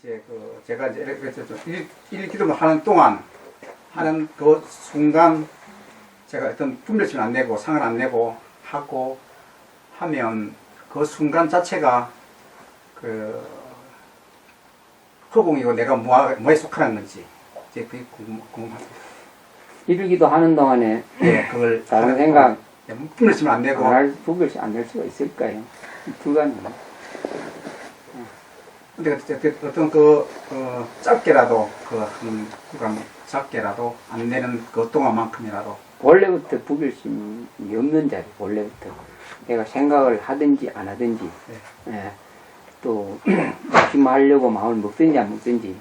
이제 제가 이제 일기도를 하는 동안 하는 그 순간 제가 어떤 분별심을 안 내고 상을 안 내고 하고 하면 그 순간 자체가 허공이고 내가 뭐에 속하는 건지 이제 그게 궁금합니다. 일기도 하는 동안에 그걸 다른 생각 분별심을 안 내고 분별심 안 낼 수가 있을까요? 불가능해요. 근데 어떤 짧게라도 작게라도 안 내는 그 동안만큼이라도 원래부터 부결심이 없는 자리, 원래부터 내가 생각을 하든지 안 하든지 예, 또 열심히 하려고 마음을 먹든지 안 먹든지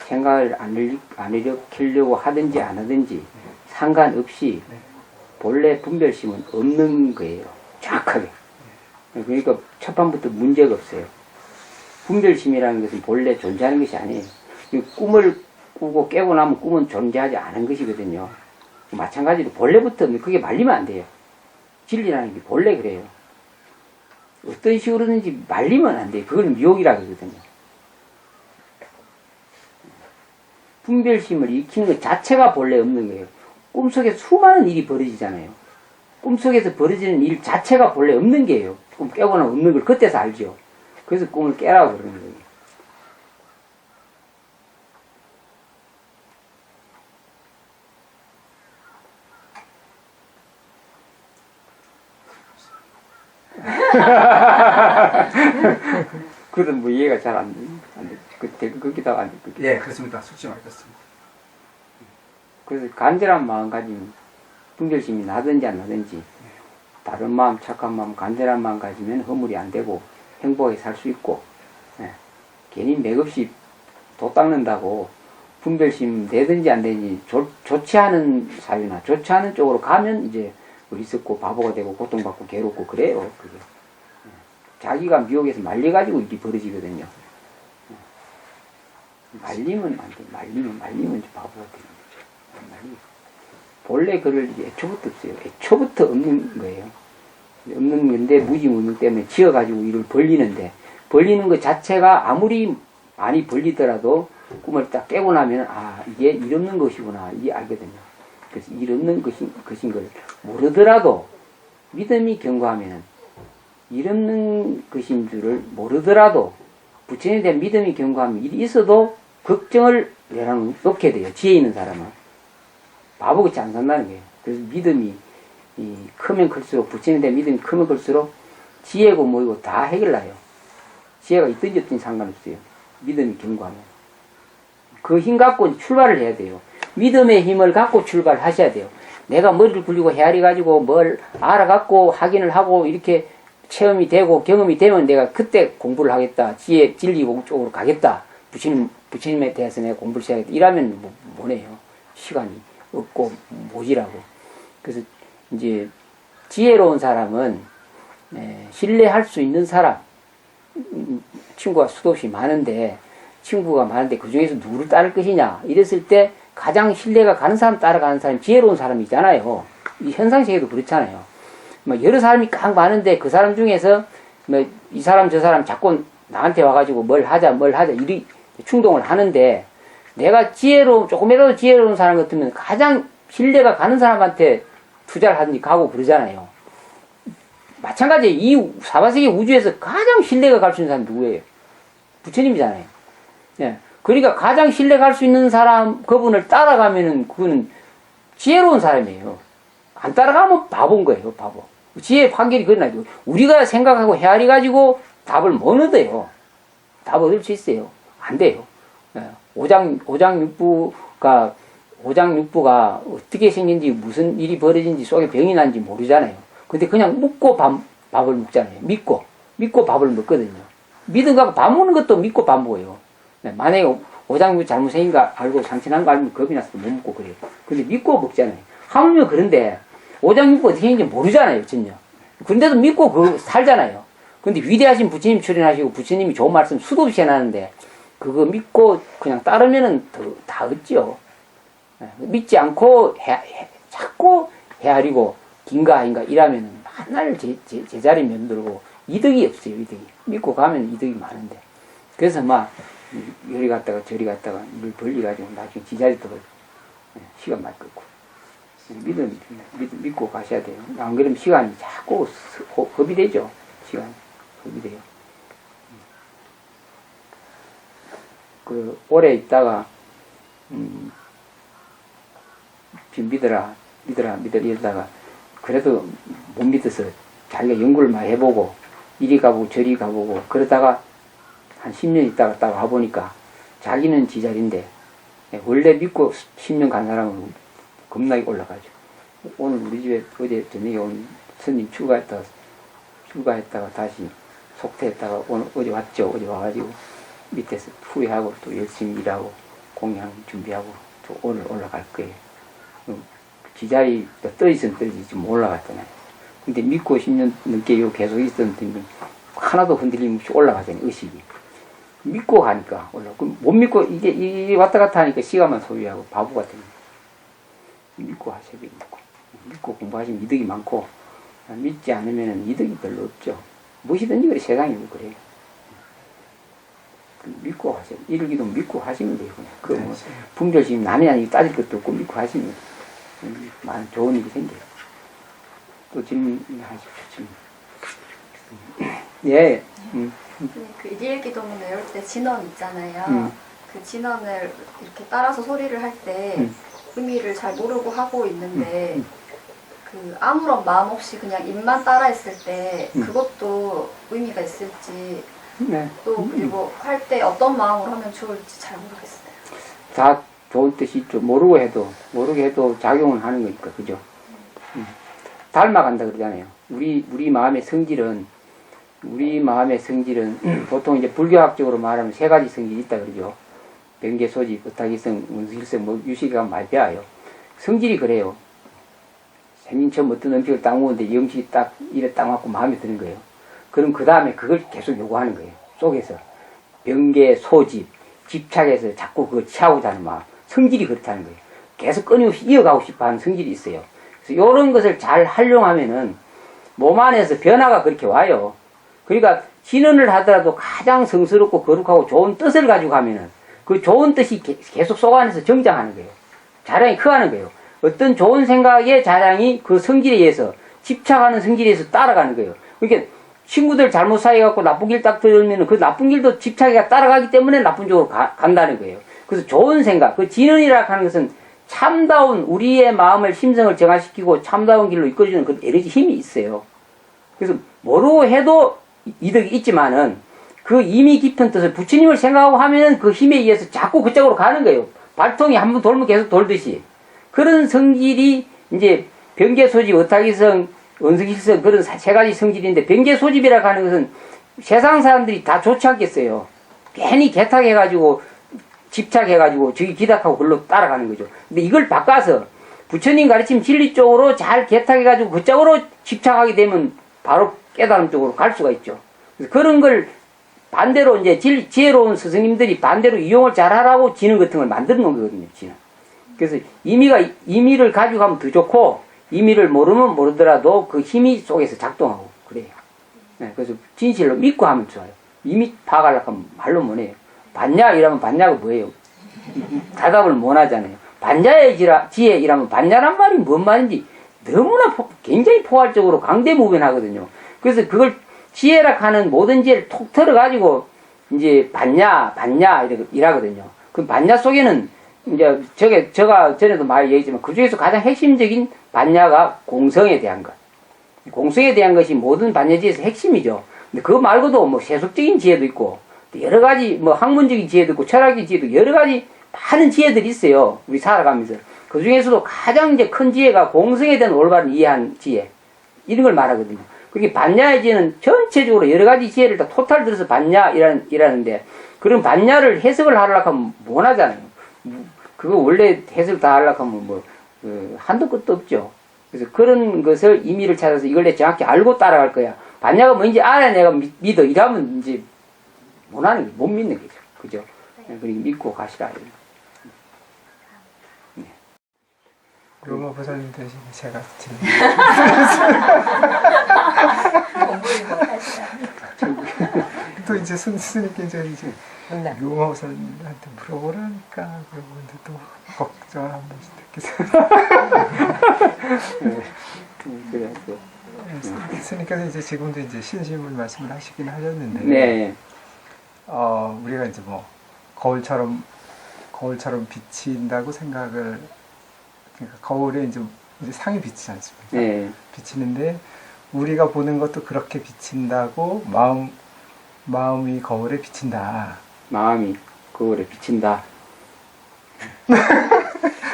생각을 안 일으키려고 하든지 안 하든지 상관없이 본래 분별심은 없는 거예요. 정확하게. 그러니까 첫 판부터 문제가 없어요. 분별심이라는 것은 본래 존재하는 것이 아니에요. 꿈을 꾸고 깨고 나면 꿈은 존재하지 않은 것이거든요. 마찬가지로 본래부터 그게 말리면 안 돼요. 진리라는 게 본래 그래요. 어떤 식으로든지 말리면 안 돼요. 그걸 미혹이라 그러거든요. 분별심을 익히는 것 자체가 본래 없는 거예요. 꿈속에 수많은 일이 벌어지잖아요. 꿈속에서 벌어지는 일 자체가 본래 없는 게예요. 꿈 깨고 나면 없는 걸 그때서 알죠. 그래서 꿈을 깨라고 그러는 거예요. 그건 뭐 이해가 잘 안 돼. 그기도 안 돼. 예, 그렇습니다. 숙지 말겠습니다. 그래서 간절한 마음가짐, 분별심이 나든지 안 나든지 다른 마음, 착한 마음, 간절한 마음 가지면 허물이 안 되고 행복하게 살 수 있고 괜히 맥없이 도 닦는다고 분별심 내든지 안 되든지 좋지 않은 사유나 좋지 않은 쪽으로 가면 이제 어리석고 바보가 되고 고통받고 괴롭고 그래요. 그게. 자기가 미혹에서 말려가지고 일이 벌어지거든요. 말리면 안 돼. 말리면 이제 바보가 되는 거죠. 본래 그럴 일이 애초부터 없어요. 애초부터 없는 거예요. 없는 건데 무지무능 때문에 지어가지고 일을 벌리는데 벌리는 것 자체가 아무리 많이 벌리더라도 꿈을 딱 깨고 나면 이게 일 없는 것이구나 이게 알거든요. 그래서 일 없는 것인 걸 모르더라도 믿음이 견고하면 일 없는 것인 줄을 모르더라도 부처님에 대한 믿음이 견고하면 일이 있어도 걱정을 놓게 돼요. 지혜 있는 사람은 바보같이 안 산다는 거예요. 그래서 믿음이 크면 클수록 부처님에 대한 믿음이 크면 클수록 지혜고 뭐이고 다 해결나요. 지혜가 있든지 없든지 상관없어요. 믿음이 견고하면 그 힘 갖고 출발을 해야 돼요. 믿음의 힘을 갖고 출발하셔야 돼요. 내가 머리를 굴리고 헤아리 가지고 뭘 알아갖고 확인을 하고 이렇게 체험이 되고 경험이 되면 내가 그때 공부를 하겠다. 지혜 진리 쪽으로 가겠다. 부처님에 대해서 내가 공부를 시작했다. 이러면 뭐네요. 시간이 없고 모지라고. 그래서 이제 지혜로운 사람은 신뢰할 수 있는 사람, 친구가 수도 없이 많은데 그 중에서 누구를 따를 것이냐 이랬을 때 가장 신뢰가 가는 사람 따라가는 사람이 지혜로운 사람이잖아요. 이 현상세계도 그렇잖아요. 뭐 여러 사람이 꽉 많은데 그 사람 중에서 뭐 이 사람 저 사람 자꾸 나한테 와가지고 뭘 하자 이리 충동을 하는데 내가 조금이라도 지혜로운 사람 같으면 가장 신뢰가 가는 사람한테 투자를 하든지 가고 그러잖아요. 마찬가지에 이 사바세계 우주에서 가장 신뢰가 갈 수 있는 사람이 누구예요? 부처님이잖아요. 예. 그러니까 가장 신뢰 갈 수 있는 사람, 그분을 따라가면은 그거는 지혜로운 사람이에요. 안 따라가면 바보인 거예요, 바보. 지혜의 판결이 그러나요. 우리가 생각하고 헤아리 가지고 답을 못 얻어요. 답 얻을 수 있어요. 안 돼요. 예. 오장육부가 어떻게 생긴지 무슨 일이 벌어진지 속에 병이 난지 모르잖아요. 근데 그냥 묻고 밥을 먹잖아요. 믿고 밥을 먹거든요. 믿음 갖고 밥 먹는 것도 믿고 밥 먹어요. 만약에 오장육부 잘못 생긴 거 알고 상처난 거 알면 겁이 나서 못 먹고 그래요. 근데 믿고 먹잖아요. 하물며 그런데 오장육부 어떻게 생긴지 모르잖아요. 전혀. 그런데도 믿고 살잖아요. 근데 위대하신 부처님 출연하시고 부처님이 좋은 말씀 수도 없이 해놨는데 그거 믿고 그냥 따르면은 다 얻죠. 믿지 않고 자꾸 헤아리고 긴가 이러면은 맨날 제자리 면들고 이득이 없어요. 이득이. 믿고 가면 이득이 많은데. 그래서 막 이리 갔다가 저리 갔다가 물 벌리가지고 나중에 지자리도 시간 많이 끌고 믿고 가셔야 돼요. 안 그러면 시간이 자꾸 허비되죠. 시간이 허비돼요. 그 오래 있다가 믿어라 이러다가 그래도 못 믿어서 자기가 연구를 많이 해보고 이리 가보고 저리 가보고 그러다가 한 10년 있다가 딱 와보니까 자기는 지자리인데 원래 믿고 10년 간 사람은 겁나게 올라가죠. 오늘 우리 집에 어제 저녁에 온 스님 출가했다가 다시 속퇴했다가 오늘 어제 왔죠. 어제 와가지고 밑에서 후회하고 또 열심히 일하고 공양 준비하고 또 오늘 올라갈 거예요. 지자리 떠있으면 떠있지 지금 올라갔잖아요. 근데 믿고 10년 넘게 요 계속 있었던 분은 하나도 흔들림 없이 올라가잖아요. 의식이. 믿고 가니까 올라가. 못 믿고 이게 왔다 갔다 하니까 시간만 소비하고 바보 같은 거예요. 믿고 하셔야 돼요. 믿고 공부하시면 이득이 많고 믿지 않으면 이득이 별로 없죠. 무엇이든지 그래 세상이 그래요. 믿고 하세요. 이러기도 믿고 하시면 돼요. 그냥 뭐 분별심 남이 아니고 따질 것도 없고 믿고 하시면 많은 좋은 일이 생겨요. 또 질문하십시오. 예. 그 일일기도문 외울 때 진언 있잖아요. 그 진언을 이렇게 따라서 소리를 할 때 의미를 잘 모르고 하고 있는데 그 아무런 마음 없이 그냥 입만 따라했을 때 그것도 의미가 있을지 네. 또 그리고 할 때 어떤 마음으로 하면 좋을지 잘 모르겠어요. 다 좋은 뜻이 있죠. 모르게 해도 작용을 하는 거니까, 그죠? 닮아간다 그러잖아요. 우리 마음의 성질은 보통 이제 불교학적으로 말하면 세 가지 성질이 있다 그러죠. 변계, 소집, 의탁이성, 원수일성, 뭐 유식이가 많이 배워요. 성질이 그래요. 생긴 처음 어떤 음식을 딱 먹었는데 이 음식이 딱 이래 딱 맞고 마음에 드는 거예요. 그럼 그 다음에 그걸 계속 요구하는 거예요. 속에서. 변계, 소집, 집착해서 자꾸 그걸 취하고자 하는 마음. 성질이 그렇다는 거예요. 계속 끊임없이 이어가고 싶어 하는 성질이 있어요. 그래서 이런 것을 잘 활용하면은 몸 안에서 변화가 그렇게 와요. 그러니까 진언을 하더라도 가장 성스럽고 거룩하고 좋은 뜻을 가지고 가면은 그 좋은 뜻이 계속 속 안에서 정장하는 거예요. 자량이 커가는 거예요. 어떤 좋은 생각의 자량이 그 성질에 의해서 집착하는 성질에 의해서 따라가는 거예요. 그러니까 친구들 잘못 사귀어갖고 나쁜 길 딱 들으면 그 나쁜 길도 집착이가 따라가기 때문에 나쁜 쪽으로 간다는 거예요. 그래서 좋은 생각, 그 진언이라 하는 것은 참다운 우리의 마음을 심성을 정화시키고 참다운 길로 이끌어주는 그 에너지 힘이 있어요. 그래서 모르고 해도 이득이 있지만은 그 이미 깊은 뜻을 부처님을 생각하고 하면은 그 힘에 의해서 자꾸 그쪽으로 가는 거예요. 발통이 한번 돌면 계속 돌듯이. 그런 성질이 이제 변계소집, 의탁이성, 원성일성 그런 세 가지 성질인데 변계소집이라고 하는 것은 세상 사람들이 다 좋지 않겠어요. 괜히 개탁해가지고 집착해가지고 저기 기닥하고 글로 따라가는 거죠. 근데 이걸 바꿔서 부처님 가르침 진리 쪽으로 잘 개탁해가지고 그쪽으로 집착하게 되면 바로 깨달음 쪽으로 갈 수가 있죠. 그래서 그런 걸 반대로 이제 지혜로운 스승님들이 반대로 이용을 잘 하라고 지능 같은 걸 만들어 놓은 거거든요, 지능. 그래서 임의를 가지고 가면 더 좋고, 임의를 모르면 모르더라도 그 힘이 속에서 작동하고, 그래요. 네, 그래서 진실로 믿고 하면 좋아요. 이미 파악하려고 하면 말로 못해요. 반야 이라면 반야가 뭐예요? 대답을 못 하잖아요. 반야의 지혜 이라면 반야란 말이 뭔 말인지 너무나 굉장히 포괄적으로 강대무변하거든요. 그래서 그걸 지혜라 하는 모든 지혜를 톡 털어가지고 이제 반야 이라거든요. 그 반야 속에는 이제 제가 전에도 많이 얘기했지만 그 중에서 가장 핵심적인 반야가 공성에 대한 것. 공성에 대한 것이 모든 반야지에서 핵심이죠. 근데 그거 말고도 뭐 세속적인 지혜도 있고 여러 가지 뭐 학문적인 지혜도 있고 철학적인 지혜도 여러 가지 많은 지혜들이 있어요. 우리 살아가면서. 그 중에서도 가장 이제 큰 지혜가 공성에 대한 올바른 이해한 지혜. 이런 걸 말하거든요. 그게 반야의 지혜는 전체적으로 여러 가지 지혜를 다 토탈 들어서 반야이라는데 그런 반야를 해석을 하려고 하면 못 하잖아요. 그거 원래 해석을 다 하려고 하면 한도 끝도 없죠. 그래서 그런 것을 의미를 찾아서 이걸 내 정확히 알고 따라갈 거야. 반야가 뭔지 알아야 내가 믿어. 이러면 이제 못 하는 게 못 믿는 거죠. 그죠? 그러니까 믿고 가시라. 네. 로마 보살님 대신에 제가 드립니다. 공부를 못 하시나. 또 이제 이제 스님께 이제 묘마우사님한테 물어보라니까 그러는데 또 걱정을 한 번씩 그래서 스님께서 이제 지금도 이제 신심을 말씀을 하시긴 하셨는데 네. 우리가 이제 뭐 거울처럼 비친다고 생각을 그러니까 거울에 이제 상이 비치지 않습니까? 네. 비치는데 우리가 보는 것도 그렇게 비친다고 마음이 거울에 비친다. 마음이 거울에 비친다.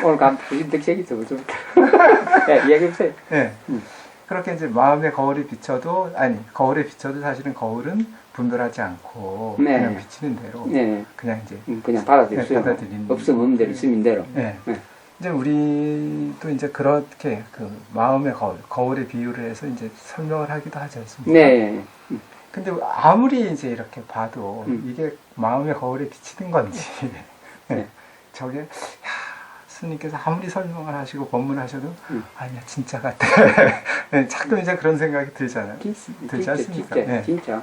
오늘 감 부신득색이 있어 벌써부터. 네, 이야기해보세요. 네. 그렇게 이제 마음의 거울에 비쳐도 거울에 비쳐도 사실은 거울은 분별하지 않고 네. 그냥 비치는 대로 네. 그냥 이제 그냥 받아들였어요. 네, 받아들이는 없으면 없는 대로 있으면 대로. 네. 네. 이제 우리도 이제 그렇게 그 마음의 거울에 비유를 해서 이제 설명을 하기도 하지 않습니까? 네. 근데 아무리 이제 이렇게 봐도 이게 마음의 거울에 비치는 건지 네. 저게 스님께서 아무리 설명을 하시고 법문하셔도 아니야 진짜 같아. 네, 자꾸 이제 그런 생각이 들잖아요. 들지 않습니까? 진짜, 네. 진짜.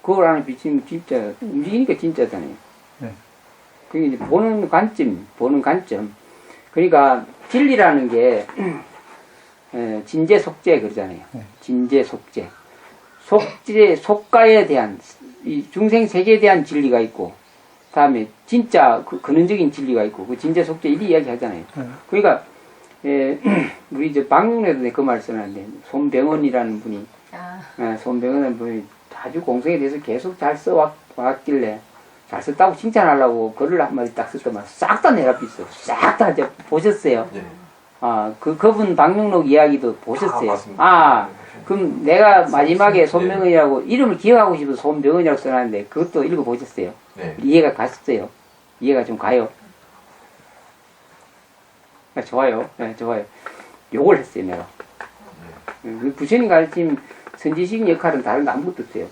거울 안에 비치면 진짜 움직이니까 진짜잖아요. 네. 그게 이제 보는 관점. 그러니까 진리라는 게 진재 속재 그러잖아요. 네. 진재 속재. 속가에 대한 이 중생 세계에 대한 진리가 있고, 다음에 진짜 근원적인 진리가 있고, 그 진재 속재 이리 이야기 하잖아요. 그러니까 우리 이제 방송에도 그 말 써놨는데 손병헌이라는 분이 손병헌이라는 분이 아주 공성에 대해서 계속 잘 써왔길래 잘 썼다고 칭찬하려고 글을 한마디 딱 썼더만 싹 다 내라삐어. 싹 다 이제 보셨어요. 네. 그분 방명록 이야기도 보셨어요. 맞습니다. 그럼 내가 마지막에 손병헌이라고 이름을 기억하고 싶어서 손병헌이라고 써놨는데 그것도 읽어보셨어요. 네. 이해가 갔었어요. 이해가 좀 가요. 좋아요. 네, 좋아요. 욕을 했어요, 내가. 부처님 가르침 선지식 역할은 다른 거 아무것도 없어요.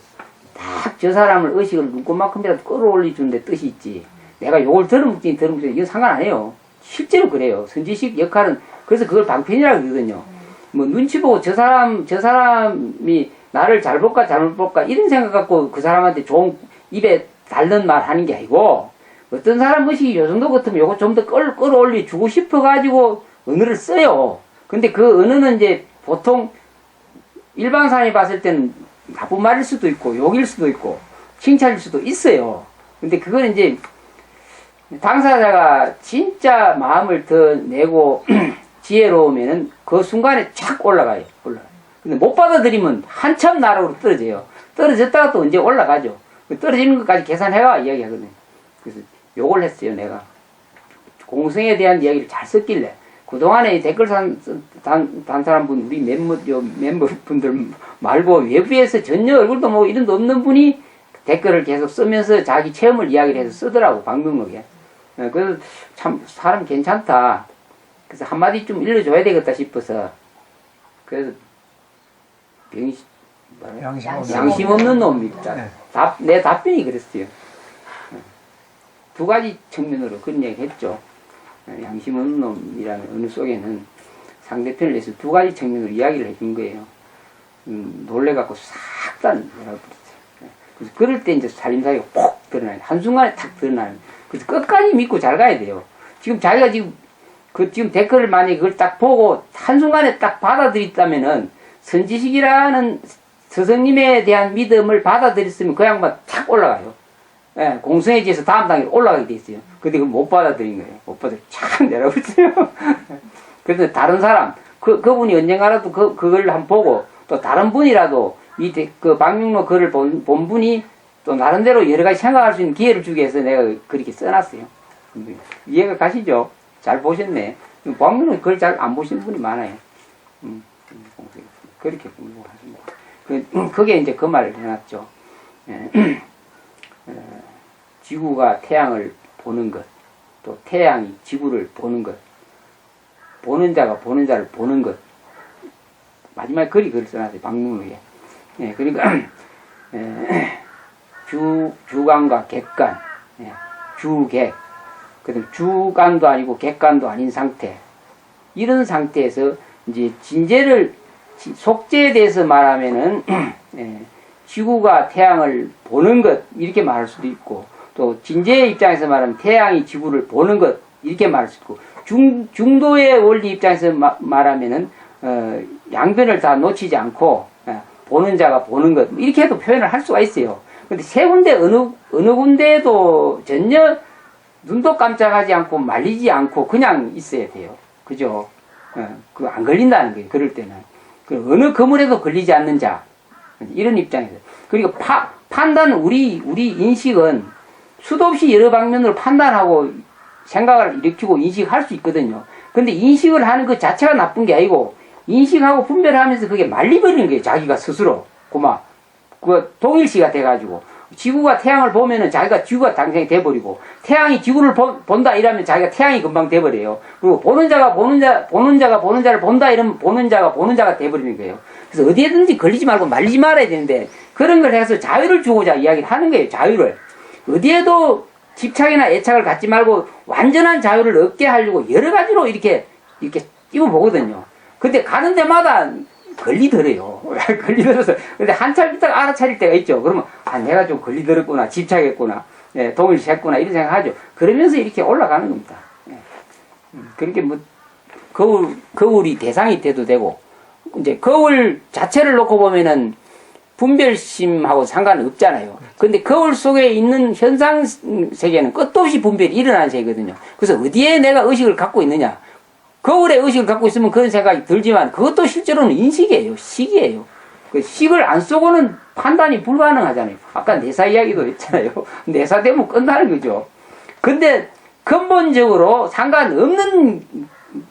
딱 저 사람을 의식을 눈꽃만큼이라도 끌어올려 주는데 뜻이 있지. 내가 욕을 들어먹지, 이건 상관 안 해요. 실제로 그래요. 선지식 역할은, 그래서 그걸 방편이라고 그러거든요. 뭐, 눈치 보고 저 사람이 나를 잘 볼까, 잘못 볼까, 이런 생각 갖고 그 사람한테 좋은 입에 달는 말 하는 게 아니고, 어떤 사람 의식이 요 정도 같으면 요거 좀 더 끌어올려 주고 싶어가지고 언어를 써요. 근데 그 언어는 이제 보통 일반 사람이 봤을 때는 나쁜 말일 수도 있고, 욕일 수도 있고, 칭찬일 수도 있어요. 근데 그건 이제 당사자가 진짜 마음을 더 내고 지혜로우면은 그 순간에 착 올라가요. 근데 못 받아들이면 한참 나락으로 떨어져요. 떨어졌다가 또 언제 올라가죠. 떨어지는 것까지 계산해와 이야기하거든요. 그래서 욕을 했어요, 내가. 공성에 대한 이야기를 잘 썼길래. 그동안에 댓글 단 사람분, 우리 멤버분들 말고 외부에서 전혀 얼굴도 뭐 이름도 없는 분이 댓글을 계속 쓰면서 자기 체험을 이야기를 해서 쓰더라고, 방명록에. 그래서 참, 사람 괜찮다. 그래서 한마디 좀 일러줘야 되겠다 싶어서. 그래서, 양심 없는 놈입니다. 네. 내 답변이 그랬어요. 두 가지 측면으로 그런 얘기 했죠. 양심 없는 놈이라는 어느 속에는 상대편을 위해서 두 가지 측면으로 이야기를 해준 거예요. 놀래갖고 싹 다 내려버렸어요. 그래서 그럴 때 이제 살림사기가 폭 드러나요. 한순간에 탁 드러나요. 그래서 끝까지 믿고 잘 가야 돼요. 지금 자기가 지금 댓글을 만약에 그걸 딱 보고 한순간에 딱 받아들였다면은 선지식이라는 스승님에 대한 믿음을 받아들였으면 그 양반 탁 올라가요. 예, 공성에 지어서 다음 단계로 올라가게 돼 있어요. 근데 그걸 못 받아들인 거예요. 못 받아들여 착 내려버렸어요. 그래서 다른 사람, 그분이 언젠가라도 그걸 한번 보고, 또 다른 분이라도, 그 방명록 글을 본 분이 또 나름대로 여러 가지 생각할 수 있는 기회를 주기 위해서 내가 그렇게 써놨어요. 이해가 가시죠? 잘 보셨네. 방명록 글 잘 안 보시는 분이 많아요. 그렇게 공부하십니다. 그게 이제 그 말을 해놨죠. 지구가 태양을 보는 것, 또 태양이 지구를 보는 것, 보는 자가 보는 자를 보는 것. 마지막에 글을 써놨어요, 방문록에. 그러니까, 주간과 객간, 주객, 그 주간도 아니고 객간도 아닌 상태. 이런 상태에서 이제 진재를, 속재에 대해서 말하면은, 지구가 태양을 보는 것 이렇게 말할 수도 있고 또 진재의 입장에서 말하면 태양이 지구를 보는 것 이렇게 말할 수 있고 중도의 원리 입장에서 말하면은 양변을 다 놓치지 않고 보는 자가 보는 것 이렇게 해도 표현을 할 수가 있어요. 근데 세 군데 어느 군데에도 전혀 눈도 깜짝하지 않고 말리지 않고 그냥 있어야 돼요. 그죠? 그 안 걸린다는 거예요. 그럴 때는. 어느 거물에도 걸리지 않는 자. 이런 입장에서. 그리고 판단, 우리 인식은 수도 없이 여러 방면으로 판단하고 생각을 일으키고 인식할 수 있거든요. 근데 인식을 하는 그 자체가 나쁜 게 아니고, 인식하고 분별하면서 그게 말리버리는 거예요. 자기가 스스로. 그 동일시가 돼가지고. 지구가 태양을 보면은 자기가 지구가 당장이 돼버리고, 태양이 지구를 본다 이러면 자기가 태양이 금방 돼버려요. 그리고 보는 자가 보는 자를 본다 이러면 보는 자가 돼버리는 거예요. 그래서 어디에든지 걸리지 말고 말리지 말아야 되는데, 그런 걸 해서 자유를 주고자 이야기를 하는 거예요. 자유를. 어디에도 집착이나 애착을 갖지 말고 완전한 자유를 얻게 하려고 여러 가지로 이렇게 띄워보거든요. 근데 가는 데마다 걸리더래요. 걸리더라서. 근데 한참 있다가 알아차릴 때가 있죠. 그러면, 내가 좀 걸리더랬구나, 집착했구나, 동일시했구나, 이런 생각하죠. 그러면서 이렇게 올라가는 겁니다. 그렇게 거울이 대상이 돼도 되고, 이제 거울 자체를 놓고 보면은 분별심하고 상관은 없잖아요. 근데 거울 속에 있는 현상 세계는 끝도 없이 분별이 일어나는 세계거든요. 그래서 어디에 내가 의식을 갖고 있느냐. 거울에 의식을 갖고 있으면 그런 생각이 들지만 그것도 실제로는 인식이에요. 식이에요. 그 식을 안 쏘고는 판단이 불가능하잖아요. 아까 내사 이야기도 했잖아요. 내사되면 끝나는 거죠. 근데 근본적으로 상관없는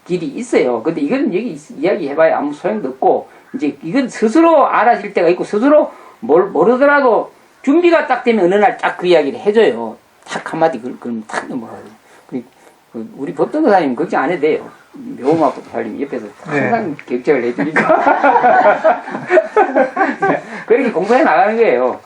길이 있어요. 근데 이건 여기 이야기해봐야 아무 소용도 없고, 이제 이건 스스로 알아질 때가 있고, 스스로 모르더라도 준비가 딱 되면 어느 날 딱 그 이야기를 해줘요. 탁 한마디 그럼 탁 넘어가거든요. 우리 법정사님 걱정 안 해도 돼요. 묘마 법사님 옆에서 항상 격려를 해주니까. 그렇게 공부해 나가는 거예요.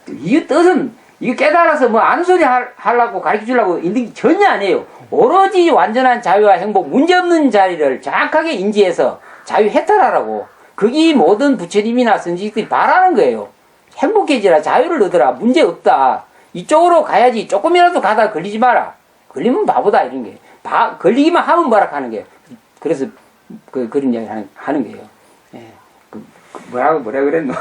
이 뜻은, 이거 깨달아서 뭐 아는 소리 하려고 가르쳐 주려고 있는 게 전혀 아니에요. 오로지 완전한 자유와 행복, 문제없는 자리를 정확하게 인지해서 자유해탈하라고. 그게 모든 부처님이나 선지식들이 바라는 거예요. 행복해지라, 자유를 얻어라, 문제없다. 이쪽으로 가야지, 조금이라도 가다가 걸리지 마라. 걸리면 바보다, 이런 게. 걸리기만 하면 뭐라 하는 거예요. 그래서 그런 이야기 하는 거예요. 예. 뭐라 그랬노?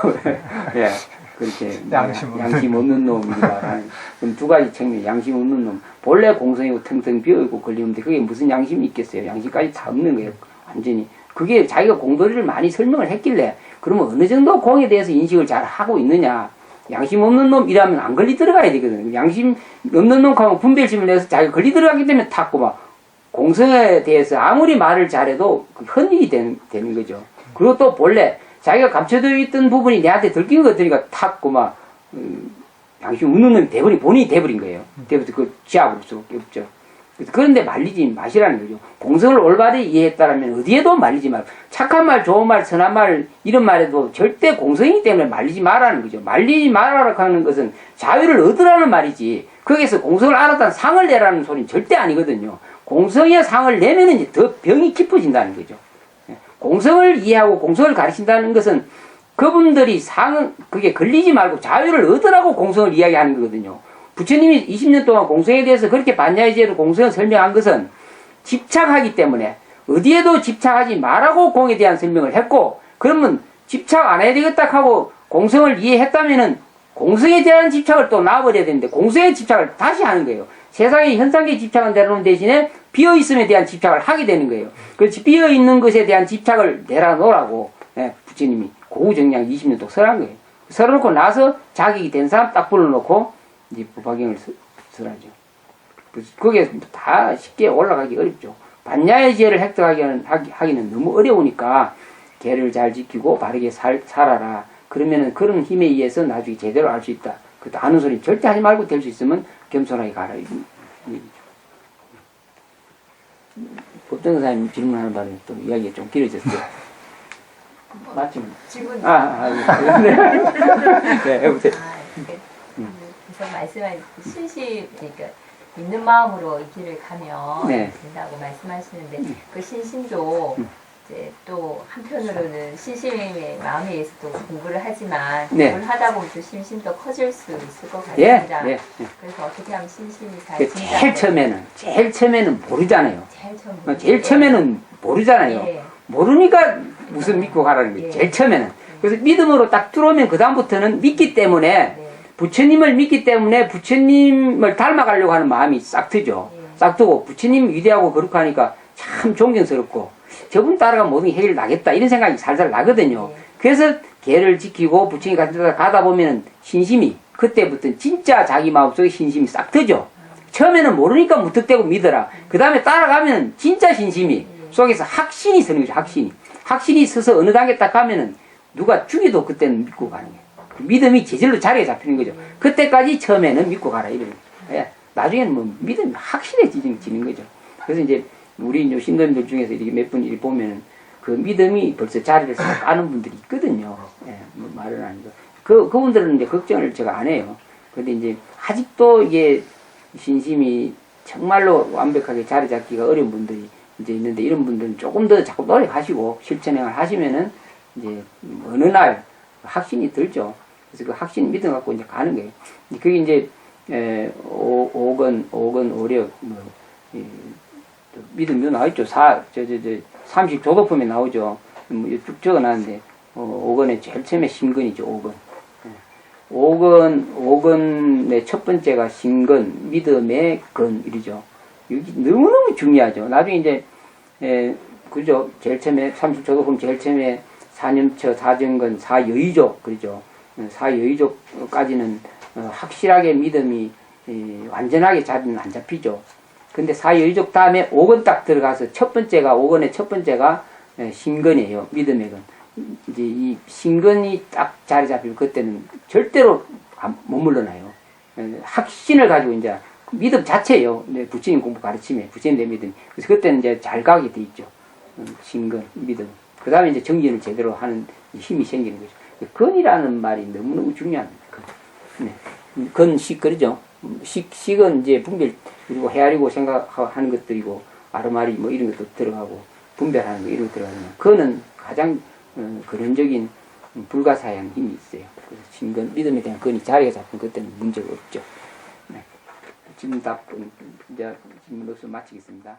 예. 그렇게 양심 없는 놈이다. 그럼 두 가지 책면, 양심 없는 놈. 본래 공성이고 텅텅 비어있고 걸리는데 그게 무슨 양심이 있겠어요? 양심까지 다 없는 거예요. 완전히. 그게 자기가 공도리를 많이 설명을 했길래, 그러면 어느 정도 공에 대해서 인식을 잘 하고 있느냐. 양심 없는 놈이라면 안 걸리 들어가야 되거든요. 양심 없는 놈하고 분별심을 내서 자기가 걸리 들어가기 때문에 탔고 막 공성에 대해서 아무리 말을 잘해도 헛일이 되는 거죠. 그리고 또 본래 자기가 감춰져 있던 부분이 내한테 들킨 것들이니까 탔고 막 양심 없는 놈이 본인이 돼버린 거예요. 그때부터 그 지압을 수밖에 없죠. 그런데 말리지 마시라는 거죠. 공성을 올바르게 이해했다라면 어디에도 말리지 말고, 착한 말, 좋은 말, 선한 말, 이런 말에도 절대 공성이기 때문에 말리지 말라는 거죠. 말리지 말라고 하는 것은 자유를 얻으라는 말이지, 거기서 공성을 알았다는 상을 내라는 소리는 절대 아니거든요. 공성의 상을 내면은 이제 더 병이 깊어진다는 거죠. 공성을 이해하고 공성을 가르친다는 것은 그분들이 그게 걸리지 말고 자유를 얻으라고 공성을 이야기하는 거거든요. 부처님이 20년 동안 공성에 대해서 그렇게 반야의제로 공성을 설명한 것은 집착하기 때문에 어디에도 집착하지 말라고 공에 대한 설명을 했고, 그러면 집착 안 해야 되겠다 하고 공성을 이해했다면은 공성에 대한 집착을 또 놔버려야 되는데 공성의 집착을 다시 하는 거예요. 세상의 현상계 집착은 내려놓은 대신에 비어있음에 대한 집착을 하게 되는 거예요. 그렇지, 비어있는 것에 대한 집착을 내려놓으라고 부처님이 고우정량 20년 동안 설한 거예요. 설어놓고 나서 자격이 된 사람 딱 불러놓고 이제 부파경을 설하죠. 그게 다 쉽게 올라가기 어렵죠. 반야의 지혜를 획득하기는 너무 어려우니까 계를 잘 지키고 바르게 살아라. 그러면은 그런 힘에 의해서 나중에 제대로 알 수 있다. 그 아는 소리 절대 하지 말고 될 수 있으면 겸손하게 가라. 법정사님 질문하는 바람에 또 이야기가 좀 길어졌어요. 맞죠? 질문. 네, 해보세요. 우선 말씀하신 신심, 그러니까 믿는 마음으로 이 길을 가면 네. 된다고 말씀하시는데 그 신심도 이제 또 한편으로는 신심의 마음에 의해서도 공부를 하지만 네. 공부를 하다 보면 또 심심도 커질 수 있을 것 예, 같습니다. 예. 그래서 어떻게 하면 신심이 잘 그 제일 처음에는 모르잖아요. 제일 처음에는 모르잖아요. 예. 모르니까 무슨 믿고 가라는 거예요. 예. 제일 처음에는. 그래서 믿음으로 딱 들어오면 그다음부터는 믿기 때문에 네. 부처님을 믿기 때문에 부처님을 닮아가려고 하는 마음이 싹 트죠. 예. 싹 트고 부처님 위대하고 거룩하니까 참 존경스럽고 저분 따라가면 모든 게 해결 나겠다 이런 생각이 살살 나거든요. 예. 그래서 개를 지키고 부처님 같은 데 가다 보면 신심이 그때부터 진짜 자기 마음속에 신심이 싹 트죠. 처음에는 모르니까 무턱대고 믿어라. 그 다음에 따라가면 진짜 신심이 속에서 확신이 서는 거죠. 확신이. 확신이 서서 어느 단계 딱 가면은 누가 죽여도 그때는 믿고 가는 거예요. 믿음이 제절로 자리에 잡히는 거죠. 그때까지 처음에는 믿고 가라 이러는 거예요. 나중에는 뭐 믿음이 확실해지는 거죠. 그래서 이제 우리 이제 신도님들 중에서 이렇게 몇 분 이렇게 보면은 그 믿음이 벌써 자리를 싹 까는 분들이 있거든요. 예, 뭐 말은 아니고. 그분들은 이제 걱정을 제가 안 해요. 근데 이제 아직도 이게 신심이 정말로 완벽하게 자리 잡기가 어려운 분들이 이제 있는데 이런 분들은 조금 더 자꾸 노력하시고 실천행을 하시면은 이제 어느 날 확신이 들죠. 그래서 그 확신 믿음 갖고 이제 가는 거예요. 그게 이제 5건 5력 믿음도 나와있죠. 30조도품에 나오죠. 쭉 적어놨는데 5건의 제일 처음에 신근이죠. 5건. 5건의 첫 번째가 신근, 믿음의 근이죠. 여기 너무너무 중요하죠. 나중에 이제 그죠. 제일 처음에 30조도품 제일 처음에 4년처, 4정근, 4여의족 그러죠. 4여의족까지는 확실하게 믿음이 완전하게 자리는 안 잡히죠. 근데 4여의족 다음에 5건 딱 들어가서 첫 번째가 5건의 첫 번째가 신근이에요. 믿음의 근. 이제 이 신근이 딱 자리 잡히면 그때는 절대로 못 물러나요. 확신을 가지고 이제 믿음 자체예요. 부처님 공부 가르침에 부처님 내 믿음. 그래서 그때는 이제 잘 가게 돼 있죠. 신근, 믿음. 그 다음에 이제 정진을 제대로 하는 힘이 생기는 거죠. 근이라는 말이 너무너무 중요합니다. 네. 근식, 그러죠. 식은 이제 분별, 그리고 헤아리고 생각하는 것들이고, 아르마리 뭐 이런 것도 들어가고, 분별하는 거 이런 거 들어가면, 근은 가장 근원적인 불가사의한 힘이 있어요. 그래서 신근, 믿음에 대한 근이 자리가 잡힌 그때는 문제가 없죠. 네. 질문 답변, 이제 질문으로서 마치겠습니다.